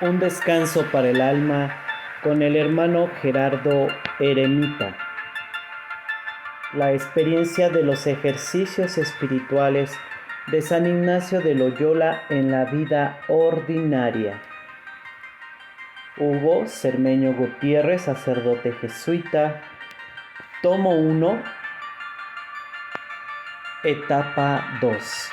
Un descanso para el alma con el hermano Gerardo Eremita. La experiencia de los ejercicios espirituales de San Ignacio de Loyola en la vida ordinaria. Hugo Cermeño Gutiérrez, sacerdote jesuita. Tomo 1, etapa 2.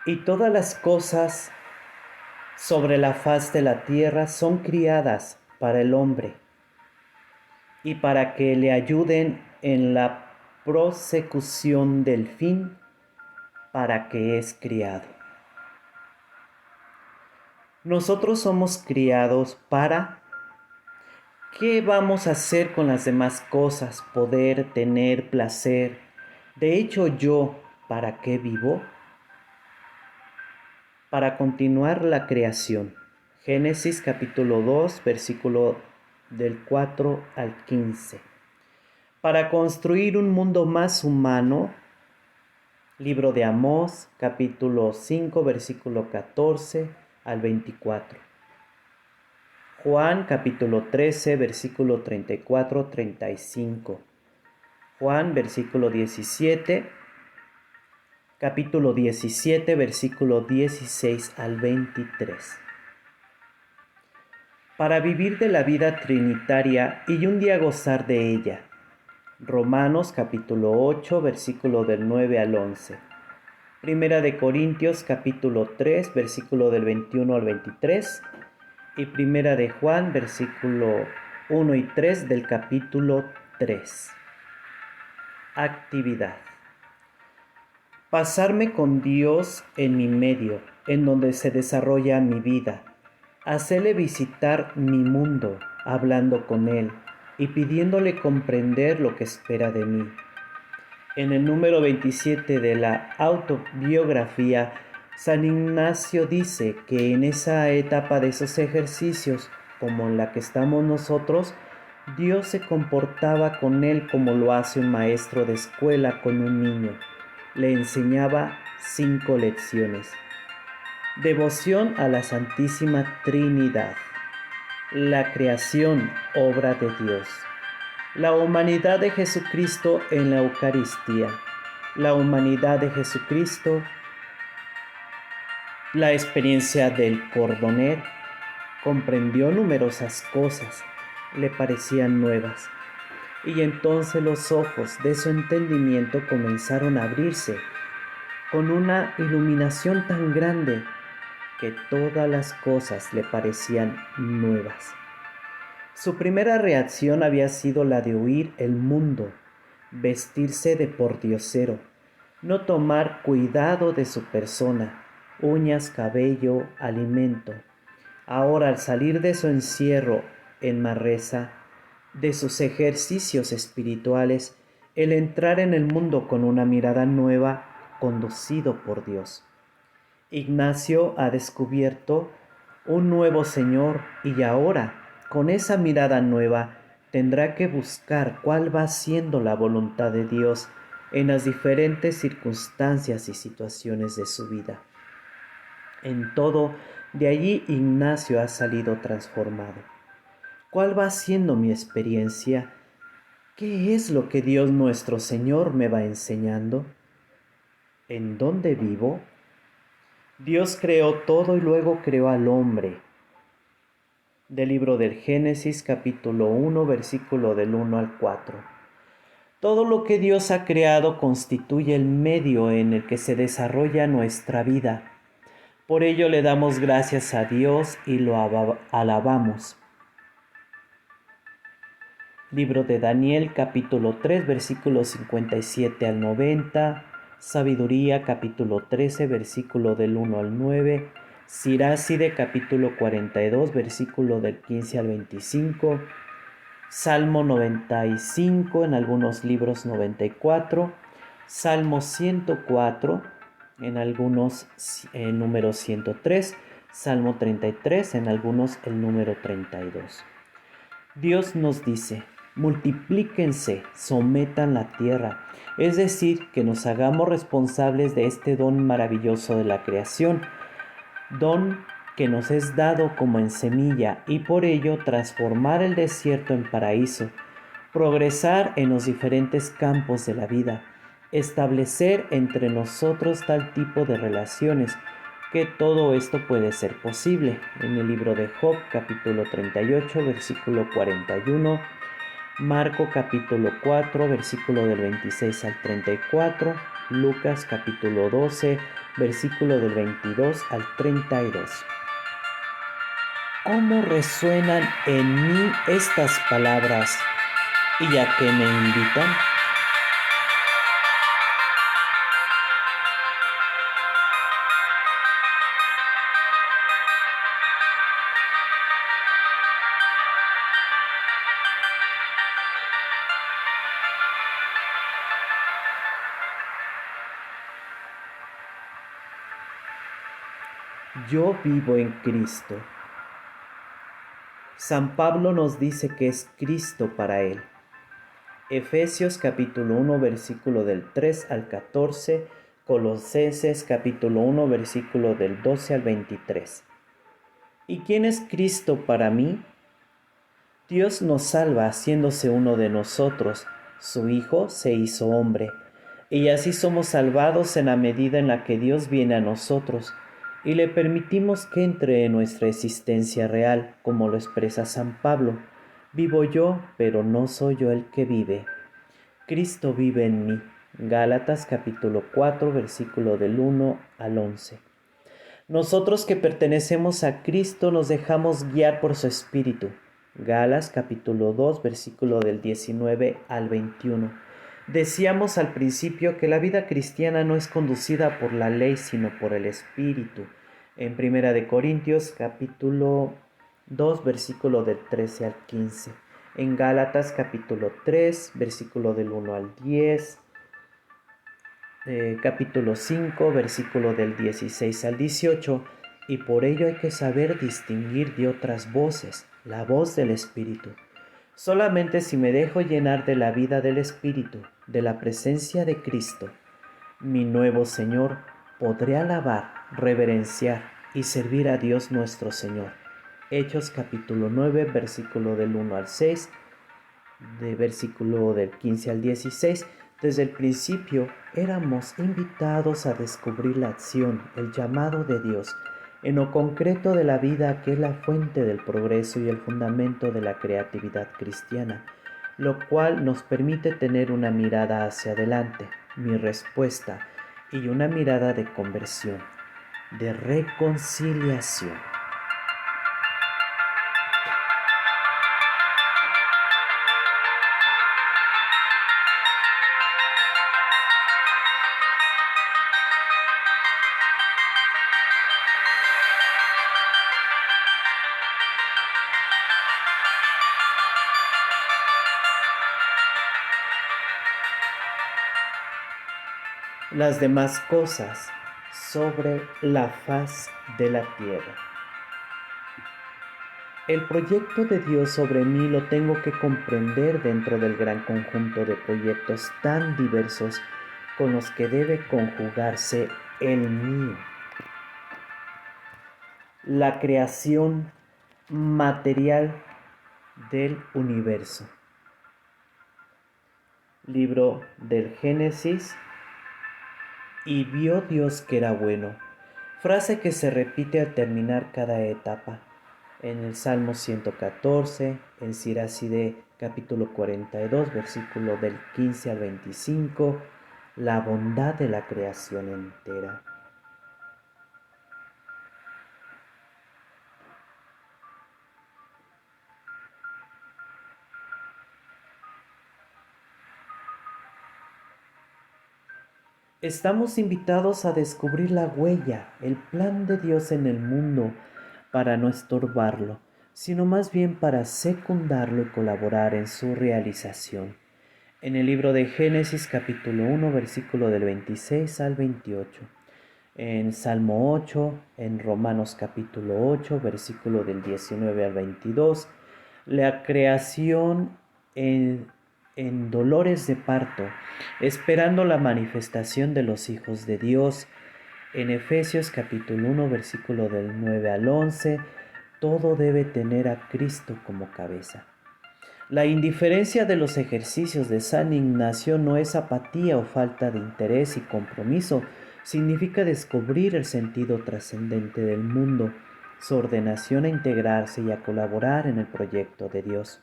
Y todas las cosas sobre la faz de la tierra son criadas para el hombre y para que le ayuden en la prosecución del fin para que es criado. Nosotros somos criados para... ¿Qué vamos a hacer con las demás cosas? Poder, tener, placer. De hecho, yo, ¿para qué vivo? Para continuar la creación. Génesis capítulo 2, versículo del 4 al 15. Para construir un mundo más humano. Libro de Amós, capítulo 5, versículo 14 al 24. Juan, capítulo 13, versículo 34-35. Juan, versículo 17, capítulo 17, versículo 16 al 23. Para vivir de la vida trinitaria y un día gozar de ella. Romanos, capítulo 8, versículo del 9 al 11. Primera de Corintios, capítulo 3, versículo del 21 al 23. Y Primera de Juan, versículo 1 y 3 del capítulo 3. Actividad. Pasarme con Dios en mi medio, en donde se desarrolla mi vida. Hacerle visitar mi mundo, hablando con Él y pidiéndole comprender lo que espera de mí. En el número 27 de la autobiografía, San Ignacio dice que en esa etapa de esos ejercicios, como en la que estamos nosotros, Dios se comportaba con él como lo hace un maestro de escuela con un niño. Le enseñaba 5 lecciones. Devoción a la Santísima Trinidad. La creación, obra de Dios. La humanidad de Jesucristo en la Eucaristía. La humanidad de Jesucristo. La experiencia del cordoner. Comprendió numerosas cosas, le parecían nuevas. Y entonces los ojos de su entendimiento comenzaron a abrirse con una iluminación tan grande que todas las cosas le parecían nuevas. Su primera reacción había sido la de huir el mundo, vestirse de pordiosero, no tomar cuidado de su persona, uñas, cabello, alimento. Ahora, al salir de su encierro en Marresa, de sus ejercicios espirituales, el entrar en el mundo con una mirada nueva, conducido por Dios. Ignacio ha descubierto un nuevo Señor y ahora, con esa mirada nueva, tendrá que buscar cuál va siendo la voluntad de Dios en las diferentes circunstancias y situaciones de su vida. En todo, de allí Ignacio ha salido transformado. ¿Cuál va siendo mi experiencia? ¿Qué es lo que Dios nuestro Señor me va enseñando? ¿En dónde vivo? Dios creó todo y luego creó al hombre. Del libro del Génesis, capítulo 1, versículo del 1 al 4. Todo lo que Dios ha creado constituye el medio en el que se desarrolla nuestra vida. Por ello le damos gracias a Dios y lo alabamos. Libro de Daniel, capítulo 3, versículos 57 al 90. Sabiduría capítulo 13, versículo del 1 al 9, Siráside capítulo 42, versículo del 15 al 25, Salmo 95, en algunos libros 94, Salmo 104, en algunos el número 103, Salmo 33, en algunos el número 32. Dios nos dice: multiplíquense, sometan la tierra, es decir, que nos hagamos responsables de este don maravilloso de la creación, don que nos es dado como en semilla, y por ello transformar el desierto en paraíso, progresar en los diferentes campos de la vida, establecer entre nosotros tal tipo de relaciones, que todo esto puede ser posible. En el libro de Job, capítulo 38, versículo 41, Marco capítulo 4, versículo del 26 al 34, Lucas capítulo 12, versículo del 22 al 32. ¿Cómo resuenan en mí estas palabras y a qué me invitan? Yo vivo en Cristo. San Pablo nos dice que es Cristo para él. Efesios capítulo 1, versículo del 3 al 14, Colosenses capítulo 1, versículo del 12 al 23. ¿Y quién es Cristo para mí? Dios nos salva haciéndose uno de nosotros. Su Hijo se hizo hombre. Y así somos salvados en la medida en la que Dios viene a nosotros y le permitimos que entre en nuestra existencia real, como lo expresa San Pablo. Vivo yo, pero no soy yo el que vive. Cristo vive en mí. Gálatas capítulo 4, versículo del 1 al 11. Nosotros que pertenecemos a Cristo nos dejamos guiar por su Espíritu. Gálatas capítulo 2, versículo del 19 al 21. Decíamos al principio que la vida cristiana no es conducida por la ley, sino por el Espíritu. En Primera de Corintios capítulo 2, versículo del 13 al 15. En Gálatas capítulo 3, versículo del 1 al 10. Capítulo 5, versículo del 16 al 18, y por ello hay que saber distinguir de otras voces, la voz del Espíritu. Solamente si me dejo llenar de la vida del Espíritu, de la presencia de Cristo, mi nuevo Señor, podré alabar, reverenciar y servir a Dios nuestro Señor. Hechos capítulo 9, versículo del 1 al 6, de versículo del 15 al 16. Desde el principio éramos invitados a descubrir la acción, el llamado de Dios, en lo concreto de la vida, que es la fuente del progreso y el fundamento de la creatividad cristiana, lo cual nos permite tener una mirada hacia adelante, mi respuesta, y una mirada de conversión, de reconciliación. Las demás cosas sobre la faz de la tierra. El proyecto de Dios sobre mí lo tengo que comprender dentro del gran conjunto de proyectos tan diversos con los que debe conjugarse el mío. La creación material del universo. Libro del Génesis. Y vio Dios que era bueno. Frase que se repite al terminar cada etapa. En el Salmo 114, en Siráside capítulo 42, versículo del 15 al 25, la bondad de la creación entera. Estamos invitados a descubrir la huella, el plan de Dios en el mundo, para no estorbarlo, sino más bien para secundarlo y colaborar en su realización. En el libro de Génesis capítulo 1, versículo del 26 al 28. En Salmo 8, en Romanos capítulo 8, versículo del 19 al 22, la creación en dolores de parto, esperando la manifestación de los hijos de Dios. En Efesios capítulo 1, versículo del 9 al 11, todo debe tener a Cristo como cabeza. La indiferencia de los ejercicios de San Ignacio no es apatía o falta de interés y compromiso, significa descubrir el sentido trascendente del mundo, su ordenación a integrarse y a colaborar en el proyecto de Dios.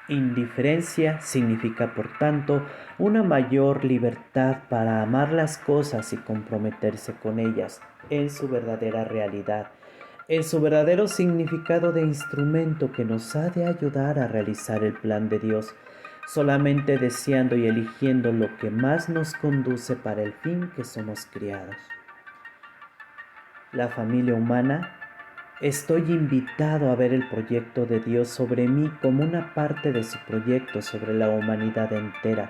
Indiferencia significa, por tanto, una mayor libertad para amar las cosas y comprometerse con ellas en su verdadera realidad, en su verdadero significado de instrumento que nos ha de ayudar a realizar el plan de Dios, solamente deseando y eligiendo lo que más nos conduce para el fin que somos criados. La familia humana. Estoy invitado a ver el proyecto de Dios sobre mí como una parte de su proyecto sobre la humanidad entera.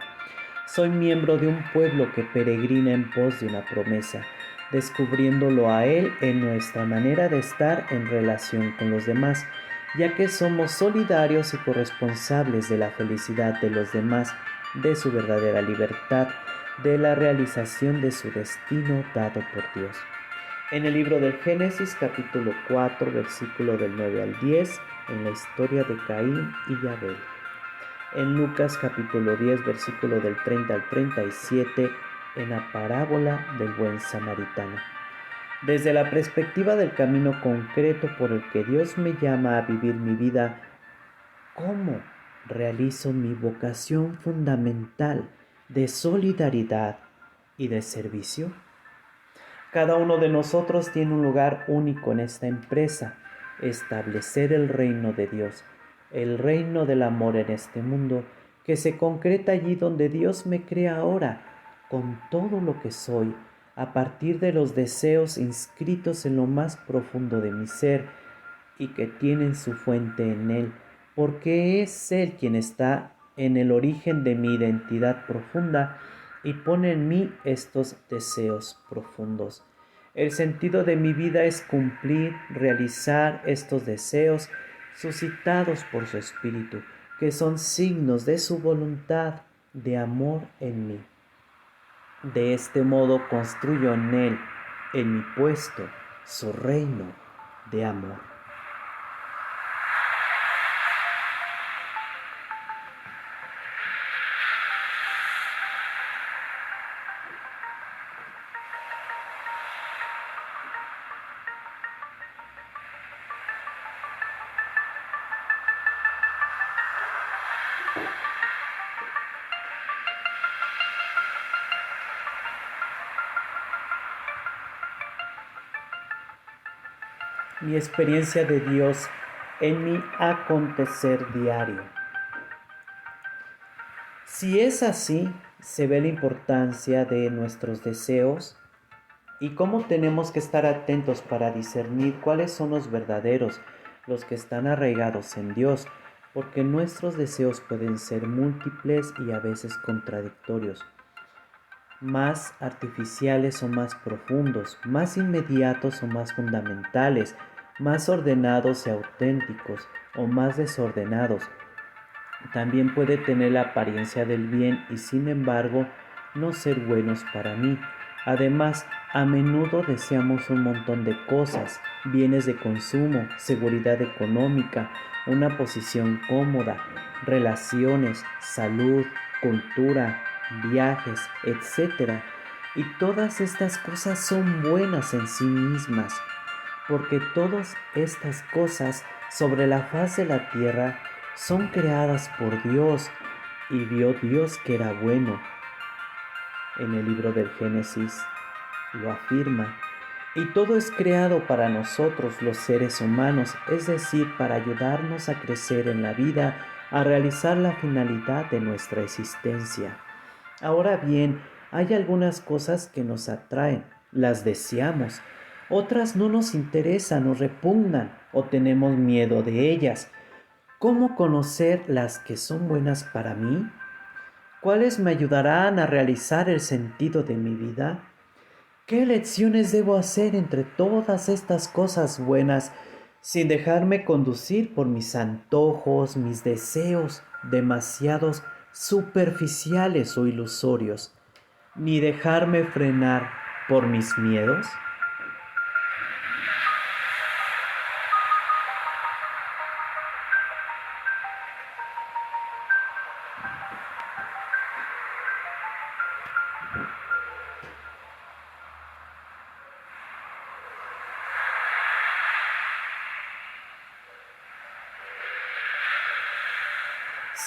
Soy miembro de un pueblo que peregrina en pos de una promesa, descubriéndolo a Él en nuestra manera de estar en relación con los demás, ya que somos solidarios y corresponsables de la felicidad de los demás, de su verdadera libertad, de la realización de su destino dado por Dios. En el libro del Génesis capítulo 4, versículo del 9 al 10, en la historia de Caín y Abel. En Lucas capítulo 10, versículo del 30 al 37, en la parábola del buen samaritano. Desde la perspectiva del camino concreto por el que Dios me llama a vivir mi vida, ¿cómo realizo mi vocación fundamental de solidaridad y de servicio? Cada uno de nosotros tiene un lugar único en esta empresa, establecer el reino de Dios, el reino del amor en este mundo, que se concreta allí donde Dios me crea ahora, con todo lo que soy, a partir de los deseos inscritos en lo más profundo de mi ser y que tienen su fuente en Él, porque es Él quien está en el origen de mi identidad profunda y pone en mí estos deseos profundos. El sentido de mi vida es cumplir, realizar estos deseos suscitados por su Espíritu, que son signos de su voluntad de amor en mí. De este modo construyo en Él, en mi puesto, su reino de amor. Mi experiencia de Dios en mi acontecer diario. Si es así, se ve la importancia de nuestros deseos y cómo tenemos que estar atentos para discernir cuáles son los verdaderos, los que están arraigados en Dios, porque nuestros deseos pueden ser múltiples y a veces contradictorios, más artificiales o más profundos, más inmediatos o más fundamentales, más ordenados y auténticos o más desordenados. También puede tener la apariencia del bien y sin embargo no ser buenos para mí. Además, a menudo deseamos un montón de cosas, bienes de consumo, seguridad económica, una posición cómoda, relaciones, salud, cultura, viajes, etc. Y todas estas cosas son buenas en sí mismas, porque todas estas cosas sobre la faz de la tierra son creadas por Dios y vio Dios que era bueno. En el libro del Génesis lo afirma. Y todo es creado para nosotros los seres humanos, es decir, para ayudarnos a crecer en la vida, a realizar la finalidad de nuestra existencia. Ahora bien, hay algunas cosas que nos atraen, las deseamos, otras no nos interesan o repugnan o tenemos miedo de ellas. ¿Cómo conocer las que son buenas para mí? ¿Cuáles me ayudarán a realizar el sentido de mi vida? ¿Qué elecciones debo hacer entre todas estas cosas buenas sin dejarme conducir por mis antojos, mis deseos demasiados superficiales o ilusorios, ni dejarme frenar por mis miedos?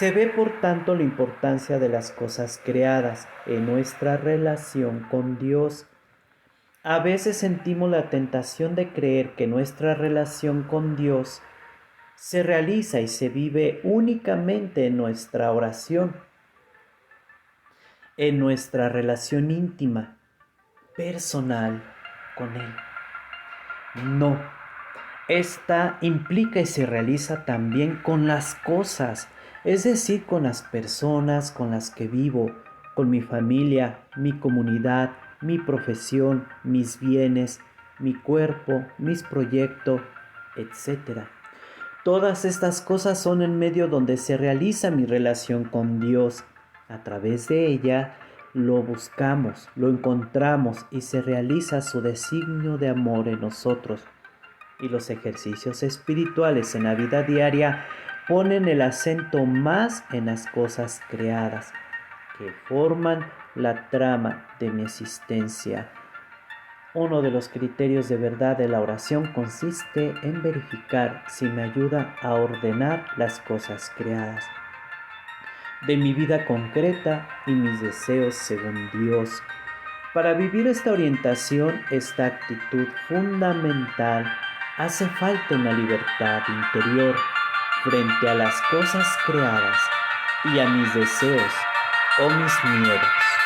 Se ve por tanto la importancia de las cosas creadas en nuestra relación con Dios. A veces sentimos la tentación de creer que nuestra relación con Dios se realiza y se vive únicamente en nuestra oración, en nuestra relación íntima, personal con Él. No, esta implica y se realiza también con las cosas, es decir, con las personas con las que vivo, con mi familia, mi comunidad, mi profesión, mis bienes, mi cuerpo, mis proyectos, etcétera. Todas estas cosas son el medio donde se realiza mi relación con Dios. A través de ella lo buscamos, lo encontramos y se realiza su designio de amor en nosotros. Y los ejercicios espirituales en la vida diaria ponen el acento más en las cosas creadas, que forman la trama de mi existencia. Uno de los criterios de verdad de la oración consiste en verificar si me ayuda a ordenar las cosas creadas de mi vida concreta y mis deseos según Dios. Para vivir esta orientación, esta actitud fundamental, hace falta una libertad interior frente a las cosas creadas y a mis deseos o mis miedos.